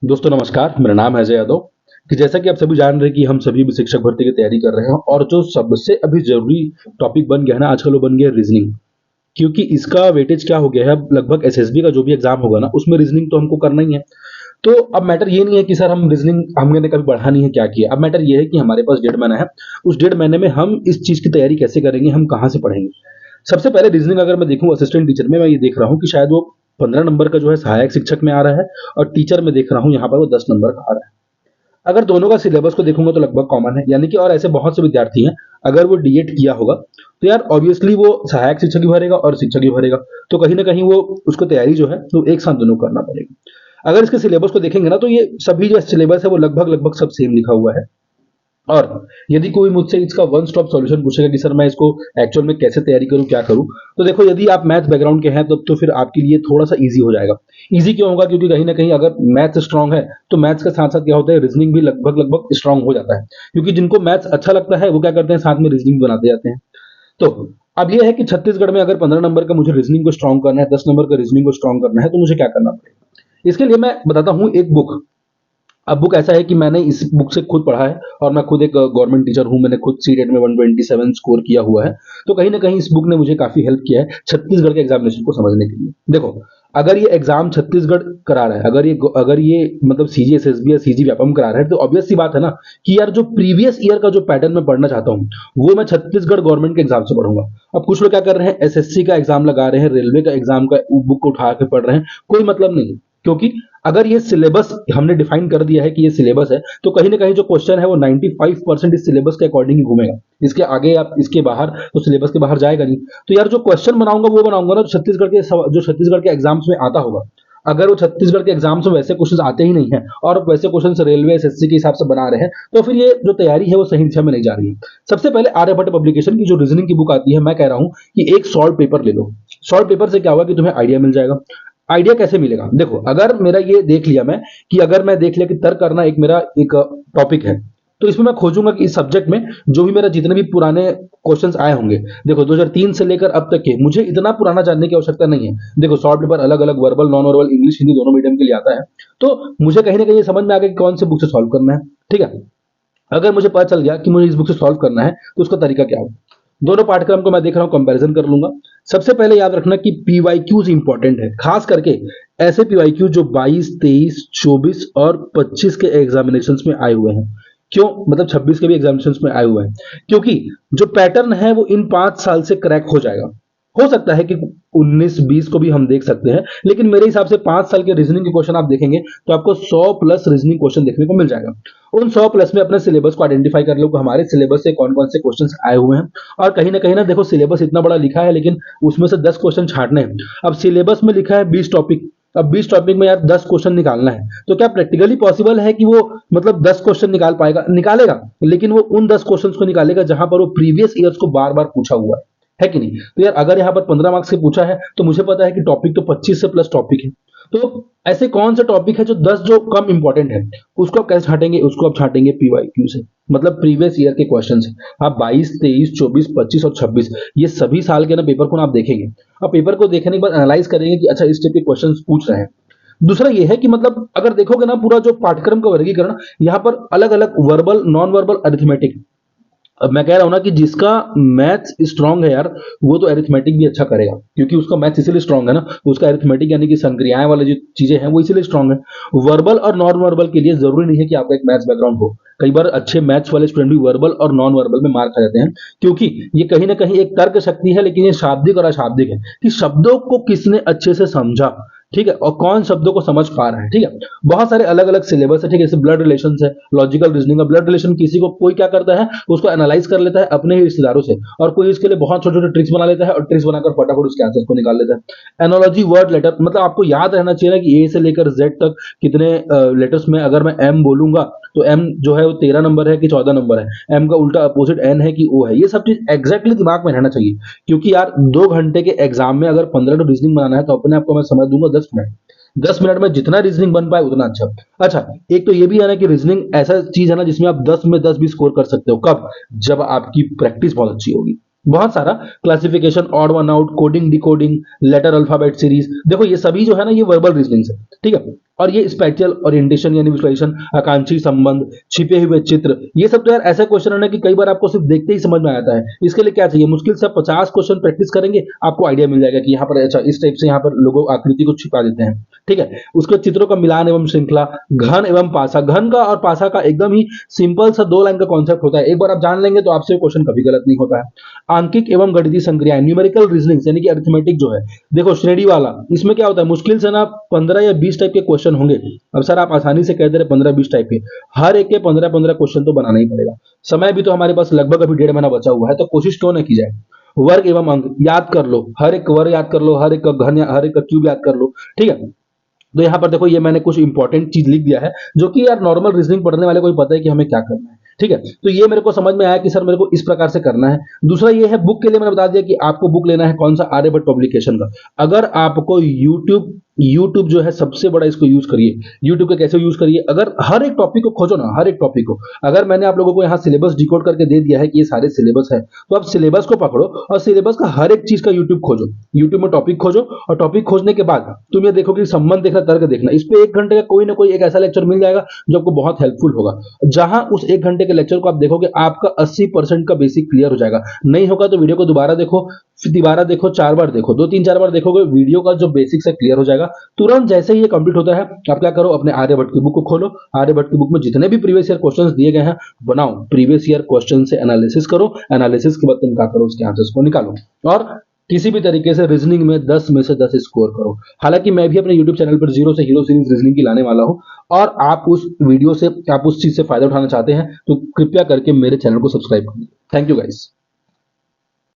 दोस्तों नमस्कार, मेरा नाम है अजय यादव। कि जैसा कि आप सभी जान रहे हैं कि हम सभी भी शिक्षक भर्ती की तैयारी कर रहे हैं और जो सबसे अभी जरूरी टॉपिक बन गया है ना आजकल, वो बन गया है रीजनिंग। क्योंकि इसका वेटेज क्या हो गया है, अब लगभग एसएसबी का जो भी एग्जाम होगा ना, उसमें रीजनिंग तो हमको करना ही है। तो अब मैटर ये नहीं है कि सर हम रीजनिंग हमने कभी पढ़ा नहीं है, क्या किया। अब मैटर ये है कि हमारे पास 1.5 महीना है। उस 1.5 महीने में हम इस चीज की तैयारी कैसे करेंगे, हम कहाँ से पढ़ेंगे। सबसे पहले रीजनिंग अगर मैं देखूं असिस्टेंट टीचर में, मैं ये देख रहा हूँ कि शायद वो 15 नंबर का जो है सहायक शिक्षक में आ रहा है, और टीचर में देख रहा हूँ यहाँ पर वो 10 नंबर का आ रहा है। अगर दोनों का सिलेबस को देखूंगा तो लगभग कॉमन है, यानी कि और ऐसे बहुत से विद्यार्थी हैं। अगर वो डीएड किया होगा तो यार ऑब्वियसली वो सहायक शिक्षक भी भरेगा और शिक्षक भी भरेगा। तो कहीं ना कहीं वो उसको तैयारी जो है तो एक साथ दोनों करना पड़ेगा। अगर इसके सिलेबस को देखेंगे ना, तो ये सभी जो सिलेबस है वो लगभग लगभग सब सेम लिखा हुआ है। और यदि कोई मुझसे इसका वन स्टॉप सॉल्यूशन पूछेगा कि सर मैं इसको एक्चुअल में कैसे तैयारी करूं, क्या करूं, तो देखो यदि आप मैथ बैकग्राउंड के हैं तब तो फिर आपके लिए थोड़ा सा इजी हो जाएगा। इजी क्यों होगा? क्योंकि कहीं ना कहीं अगर मैथ्स स्ट्रांग है तो मैथ्स के साथ साथ क्या होता है, रीजनिंग भी लगभग लगभग स्ट्रांग हो जाता है। क्योंकि जिनको मैथ्स अच्छा लगता है वो क्या करते हैं, साथ में रीजनिंग बनाते जाते हैं। तो अब ये है कि छत्तीसगढ़ में अगर 15 नंबर का मुझे रीजनिंग को स्ट्रांग करना है, 10 नंबर का रीजनिंग को स्ट्रांग करना है, तो मुझे क्या करना पड़ेगा। इसके लिए मैं बताता हूँ एक बुक। अब बुक ऐसा है कि मैंने इस बुक से खुद पढ़ा है, और मैं खुद एक गवर्नमेंट टीचर हूं। मैंने खुद सीटेट में 127 स्कोर किया हुआ है। तो कहीं ना कहीं इस बुक ने मुझे काफी हेल्प किया है छत्तीसगढ़ के एग्जामिनेशन को समझने के लिए। देखो, अगर ये एग्जाम छत्तीसगढ़ करा रहा है, अगर ये मतलब सीजीएसएसबी या सीजी व्यापम करा रहा है, तो ऑब्वियस सी बात है ना कि यार जो प्रीवियस ईयर का जो पैटर्न मैं पढ़ना चाहता हूँ वो मैं छत्तीसगढ़ गवर्नमेंट के एग्जाम से पढ़ूंगा। अब कुछ लोग क्या कर रहे हैं, एसएससी का एग्जाम लगा रहे हैं, रेलवे का एग्जाम का बुक उठा के पढ़ रहे हैं। कोई मतलब नहीं। क्योंकि अगर ये सिलेबस हमने डिफाइन कर दिया है कि ये सिलेबस है, तो कहीं ना कहीं जो क्वेश्चन है वो 95% इस सिलेबस के अकॉर्डिंग ही घूमेगा। इसके आगे आप इसके बाहर तो सिलेबस के बाहर जाएगा नहीं। तो यार जो क्वेश्चन बनाऊंगा वो बनाऊंगा ना जो छत्तीसगढ़ के एग्जाम्स में आता होगा। अगर वो छत्तीसगढ़ के एग्जाम्स में वैसे क्वेश्चन आते ही नहीं है और वैसे क्वेश्चन रेलवे एसएससी के हिसाब से बना रहे हैं, तो फिर ये जो तैयारी है वो सही दिशा में नहीं जा रही है। सबसे पहले आर्यभट्ट पब्लिकेशन की जो रीजनिंग की बुक आती है, मैं कह रहा हूं कि एक सॉल्व पेपर ले लो। सॉल्व पेपर से क्या होगा कि तुम्हें आइडिया मिल जाएगा। आइडिया कैसे मिलेगा? देखो, अगर मेरा ये देख लिया मैं कि अगर मैं देख लिया कि तर्क करना एक मेरा एक टॉपिक है, तो इसमें मैं खोजूंगा कि इस सब्जेक्ट में जो भी मेरा जितने भी पुराने क्वेश्चंस आए होंगे, देखो 2003 से लेकर अब तक के, मुझे इतना पुराना जानने की आवश्यकता नहीं है। देखो सॉर्ट पेपर अलग अलग, verbal non verbal English Hindi दोनों मीडियम के लिए आता है। तो मुझे कहीं ना कहीं ये समझ में आ गया कि कौन से बुक से सॉल्व करना है। ठीक है, अगर मुझे पता चल गया कि मुझे इस बुक से सॉल्व करना है तो उसका तरीका क्या होगा। दोनों पाठ्यक्रम को मैं देख रहा हूं, कंपैरिजन कर लूंगा। सबसे पहले याद रखना कि पीवाईक्यूज इंपॉर्टेंट है, खास करके ऐसे पीवाईक्यू जो 22, 23, 24 और 25 के एग्जामिनेशंस में आए हुए हैं। क्यों? मतलब 26 के भी एग्जामिनेशंस में आए हुए हैं। क्योंकि जो पैटर्न है वो इन 5 साल से क्रैक हो जाएगा। हो सकता है कि 19, 20 को भी हम देख सकते हैं, लेकिन मेरे हिसाब से 5 साल के रीजनिंग के क्वेश्चन आप देखेंगे तो आपको 100 प्लस रीजनिंग क्वेश्चन देखने को मिल जाएगा। उन 100 प्लस में अपने सिलेबस को आइडेंटिफाई कर लो कि हमारे सिलेबस से कौन कौन से क्वेश्चंस आए हुए हैं। और कहीं ना देखो, सिलेबस इतना बड़ा लिखा है लेकिन उसमें से 10 क्वेश्चन छांटने हैं। अब सिलेबस में लिखा है 20 टॉपिक, अब 20 टॉपिक में यार 10 क्वेश्चन निकालना है, तो क्या प्रैक्टिकली पॉसिबल है कि वो मतलब 10 क्वेश्चन निकाल पाएगा? निकालेगा, लेकिन वो उन 10 क्वेश्चन को निकालेगा जहां पर वो प्रीवियस ईयर्स को बार बार पूछा हुआ है कि नहीं। तो यार अगर यहाँ पर 15 मार्क्स से पूछा है तो मुझे पता है कि टॉपिक तो 25 से प्लस टॉपिक है। तो ऐसे कौन से टॉपिक है जो 10 जो कम इंपॉर्टेंट है, उसको आप कैसे छाटेंगे? उसको आप छाटेंगे पीवाईक्यू से, मतलब प्रीवियस ईयर के क्वेश्चन से। आप 22, 23, 24, 25 और 26 ये सभी साल के ना पेपर को ना आप देखेंगे। अब पेपर को देखने के बाद एनालाइज करेंगे कि अच्छा इस टाइप के क्वेश्चन पूछ रहे हैं। दूसरा ये है कि मतलब अगर देखोगे ना पूरा जो पाठ्यक्रम का वर्गीकरण, यहाँ पर अलग अलग वर्बल नॉन वर्बल अरिथमेटिक। अब मैं कह रहा हूं ना कि जिसका मैथ्स स्ट्रांग है यार, वो तो अरिथमेटिक भी अच्छा करेगा, क्योंकि उसका मैथ्स इसीलिए स्ट्रांग है ना, उसका अरिथमेटिक यानी कि संक्रियाएं वाली जो चीजें हैं वो इसीलिए स्ट्रांग है। वर्बल और नॉन वर्बल के लिए जरूरी नहीं है कि आपका एक मैथ्स बैकग्राउंड हो। कई बार अच्छे मैथ्स वाले स्टूडेंट भी वर्बल और नॉन वर्बल में मार्क आ जाते हैं, क्योंकि ये कहीं ना कहीं एक तर्क शक्ति है, लेकिन ये शाब्दिक और अशाब्दिक है कि शब्दों को किसने अच्छे से समझा। ठीक है, और कौन शब्दों को समझ पा रहा है। ठीक है, बहुत सारे अलग अलग सिलेबस है। ठीक है, जैसे ब्लड रिलेशन है, लॉजिकल रीजनिंग का ब्लड रिलेशन, किसी को कोई क्या करता है उसको एनालाइज कर लेता है अपने ही रिश्तेदारों से, और कोई इसके लिए बहुत छोटे छोटे ट्रिक्स बना लेता है और ट्रिक्स बनाकर फटाफट उसके आंसर्स को निकाल लेता है। एनोलॉजी वर्ड लेटर, मतलब आपको याद रहना चाहिए ना कि ए से लेकर जेड तक कितने लेटर्स में अगर मैं एम बोलूंगा तो एम जो है वो 13 नंबर है कि 14 नंबर है, एम का उल्टा अपोजिट एन है कि ओ है। ये सब चीज एग्जैक्टली दिमाग में रहना चाहिए, क्योंकि यार 2 घंटे के एग्जाम में अगर 15 तो रीजनिंग बनाना है तो अपने आप को मैं समझ दूंगा 10 मिनट। 10 मिनट में जितना रीजनिंग बन पाए उतना अच्छा। अच्छा, एक तो ये भी है ना कि रीजनिंग ऐसा चीज है ना जिसमें आप 10 में 10 भी स्कोर कर सकते हो। कब? जब आपकी प्रैक्टिस बहुत अच्छी होगी। बहुत सारा classification, odd one out, coding decoding, letter alphabet series, देखो ये सभी जो है ना ये वर्बल रीजनिंग है। ठीक है, और ये स्पेटियल ओरिएंटेशन यानी विजुअलाइजेशन, आकांक्षी संबंध, छिपे हुए चित्र, ये सब तो यार ऐसा क्वेश्चन है कि कई बार आपको सिर्फ देखते ही समझ में आता है। इसके लिए क्या चाहिए, मुश्किल से 50 क्वेश्चन प्रैक्टिस करेंगे, आपको आइडिया मिल जाएगा कि यहाँ पर अच्छा इस टाइप से यहाँ पर लोगों आकृति को छिपा देते हैं। ठीक है, उसके चित्रों का मिलान एवं श्रृंखला, घन एवं पासा, घन का और पासा का एकदम ही सिंपल सा 2 लाइन का कॉन्सेप्ट होता है, एक बार आप जान लेंगे तो आपसे क्वेश्चन कभी गलत नहीं होता है। आंकिक एवं गणितीय संक्रियाएं, न्यूमेरिकल रीजनिंग यानी कि अरिथमेटिक जो है, देखो श्रेणी वाला, इसमें क्या होता है, मुश्किल से ना 15 या 20 टाइप के क्वेश्चन होंगे। अब सर आप आसानी से कह दे रहे 15-20 टाइप के, हर एक के 15-15 क्वेश्चन तो बनाना ही पड़ेगा। समय भी तो हमारे पास लगभग अभी 1.5 महीना बचा हुआ है, तो कोशिश क्यों ना की जाए। वर्ग एवं अंक याद कर लो, हर एक वर्ग याद कर लो, हर एक का घन हर एक का क्यूब याद कर लो। ठीक है, तो यहाँ पर देखो ये मैंने कुछ इंपॉर्टेंट चीज लिख दिया है जो कि यार नॉर्मल रीजनिंग पढ़ने वाले को ही पता है कि हमें क्या करना है। ठीक है, तो ये मेरे को समझ में आया कि सर मेरे को इस प्रकार से करना है। दूसरा ये है, बुक के लिए मैंने बता दिया कि आपको बुक लेना है कौन सा, आर्यभट्ट पब्लिकेशन का। अगर आपको यूट्यूब जो है सबसे बड़ा, इसको यूज करिए। यूट्यूब के कैसे यूज करिए, अगर हर एक टॉपिक को खोजो ना, हर एक टॉपिक को, अगर मैंने आप लोगों को यहाँ सिलेबस डिकोड करके दे दिया है कि ये सारे सिलेबस है, तो आप सिलेबस को पकड़ो और सिलेबस का हर एक चीज का यूट्यूब खोजो। यूट्यूब में टॉपिक खोजो और टॉपिक खोजने के बाद तुम ये देखो कि संबंध देखना, तर्क देखना, इस पे 1 घंटे का कोई ना कोई एक ऐसा लेक्चर मिल जाएगा जो आपको बहुत हेल्पफुल होगा। जहां उस 1 घंटे के लेक्चर को आप देखोगे, आपका 80% का बेसिक क्लियर हो जाएगा। नहीं होगा तो वीडियो को दोबारा देखो, फिर दोबारा देखो, 4 बार देखो, 2-3-4 बार देखोगे, वीडियो का जो बेसिक है क्लियर हो जाएगा। तुरंत जैसे ही ये कंप्लीट होता है, आप क्या करो, अपने आर्यभट्ट की बुक को खोलो। आर्यभट्ट की बुक में जितने भी प्रीवियस ईयर क्वेश्चंस दिए गए हैं, बनाओ, प्रीवियस ईयर क्वेश्चन से एनालिसिस करो, एनालिसिस के बाद तुम क्या करो, उसके आंसर्स को निकालो और किसी भी तरीके से रीजनिंग में 10 में से 10 स्कोर करो। हालांकि मैं भी अपने YouTube चैनल पर जीरो से हीरो सीरीज रीजनिंग की लाने वाला हूं, और आप उस वीडियो से, आप उस चीज से फायदा उठाना चाहते हैं तो कृपया करके मेरे चैनल को सब्सक्राइब करिए। Thank you guys.